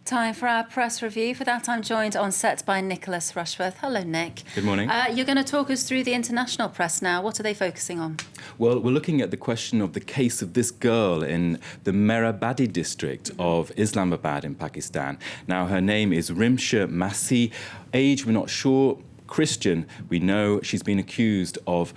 Time for our press review. For that, I'm joined on set by Nicholas Rushworth. Hello, Nick. Good morning. You're going to talk us through the international press now. What are they focusing on? Well, we're looking at the question of the case of this girl in the Mehrabadi district of Islamabad in Pakistan. Now, her name is Rimsha Masih. Age, we're not sure. Christian, we know she's been accused of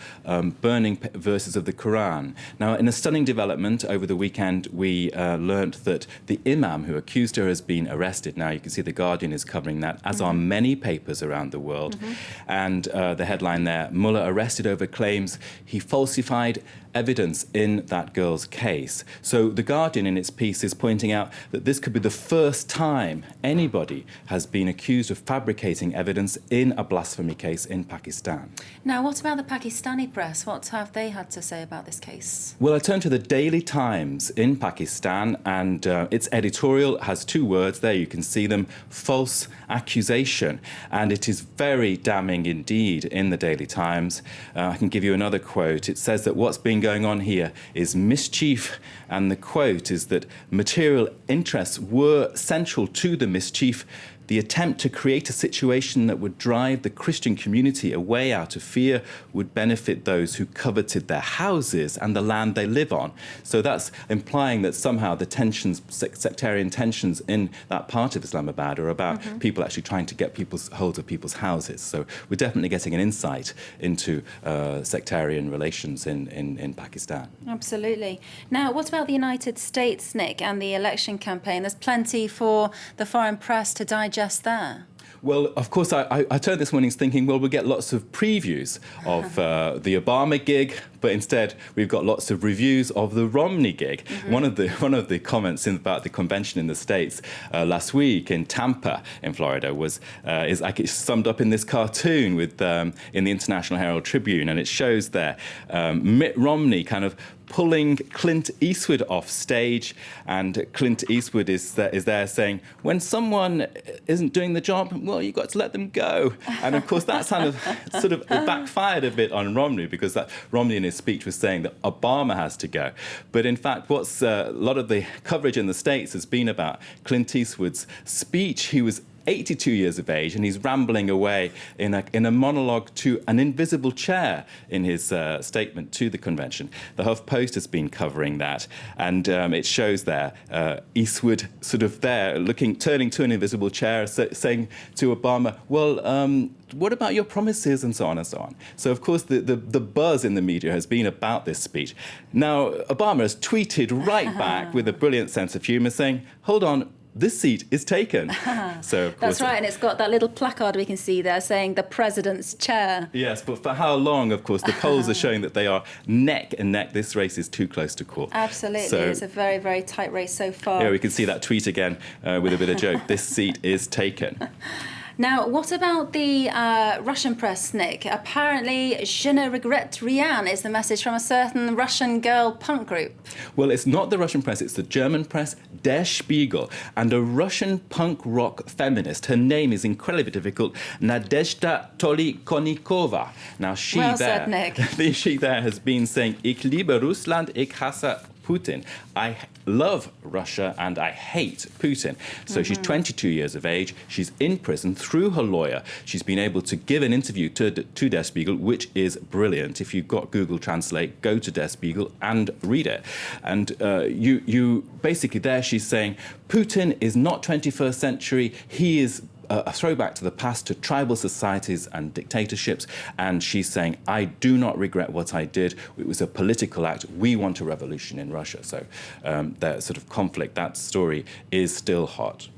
burning verses of the Quran. Now, in a stunning development over the weekend, we learnt that the imam who accused her has been arrested. Now, you can see The Guardian is covering that, as are many papers around the world. And the headline there, Mullah arrested over claims he falsified evidence in that girl's case. So The Guardian in its piece is pointing out that this could be the first time anybody has been accused of fabricating evidence in a blasphemy case in Pakistan. Now, what about the Pakistani press? What have they had to say about this case? Well, I turn to the Daily Times in Pakistan, and its editorial has two words there. You can see them: false accusation. And it is very damning indeed in the Daily Times. I can give you another quote. It says that what's being going on here is mischief, and the quote is that material interests were central to the mischief. The attempt to create a situation that would drive the Christian community away out of fear would benefit those who coveted their houses and the land they live on. So that's implying that somehow the tensions, sectarian tensions in that part of Islamabad are about people actually trying to get hold of people's houses. So we're definitely getting an insight into sectarian relations in Pakistan. Absolutely. Now, what about the United States, Nick, and the election campaign? There's plenty for the foreign press to digest there. Well, of course, I turned this morning thinking, well, we'll get lots of previews of the Obama gig, but instead we've got lots of reviews of the Romney gig. One of the comments about the convention in the States last week in Tampa, in Florida, is like it's summed up in this cartoon with in the International Herald Tribune, and it shows there Mitt Romney kind of pulling Clint Eastwood off stage, and Clint Eastwood is there saying, when someone isn't doing the job, well, you've got to let them go. And of course that's kind of sort of backfired a bit on Romney, because that Romney in his speech was saying that Obama has to go. But in fact, what's a lot of the coverage in the States has been about Clint Eastwood's speech. He was 82 years of age, and he's rambling away in a monologue to an invisible chair in his statement to the convention. The HuffPost has been covering that, and it shows there Eastwood sort of there turning to an invisible chair, saying to Obama, well, what about your promises, and so on and so on. So, of course, the buzz in the media has been about this speech. Now, Obama has tweeted right back with a brilliant sense of humour, saying, hold on, this seat is taken. So, of course, that's right, and it's got that little placard we can see there saying the president's chair. Yes, but for how long, of course, the polls are showing that they are neck and neck. This race is too close to call. Absolutely, so, it's a very, very tight race so far. Yeah, we can see that tweet again with a bit of joke. This seat is taken. Now, what about the Russian press, Nick? Apparently, je ne regrette rien is the message from a certain Russian girl punk group. Well, it's not the Russian press, it's the German press, Der Spiegel, and a Russian punk rock feminist. Her name is incredibly difficult, Nadezhda Tolikonikova. Now, she there has been saying, Ich liebe Russland, ich hasse Putin. I love Russia and I hate Putin. So she's 22 years of age. She's in prison through her lawyer. She's been able to give an interview to Der Spiegel, which is brilliant. If you've got Google Translate, go to Der Spiegel and read it. And you basically there she's saying Putin is not 21st century. He is a throwback to the past, to tribal societies and dictatorships, and she's saying, I do not regret what I did. It was a political act. We want a revolution in Russia. So that sort of conflict, that story is still hot.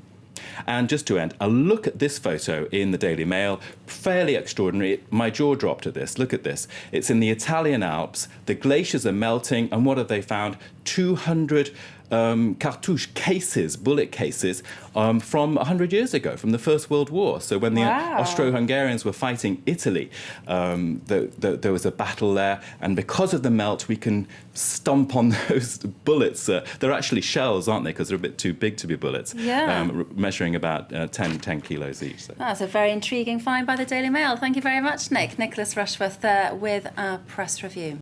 And just to end, a look at this photo in the Daily Mail, fairly extraordinary. My jaw dropped at this. Look at this. It's in the Italian Alps. The glaciers are melting, and what have they found? 200 cartouche cases, bullet cases, from 100 years ago, from the First World War. So when the Austro-Hungarians were fighting Italy, there was a battle there, and because of the melt, we can stomp on those bullets. They're actually shells, aren't they? Because they're a bit too big to be bullets, measuring about 10 kilos each. So. That's a very intriguing find by the Daily Mail. Thank you very much, Nick. Nicholas Rushworth there with our press review.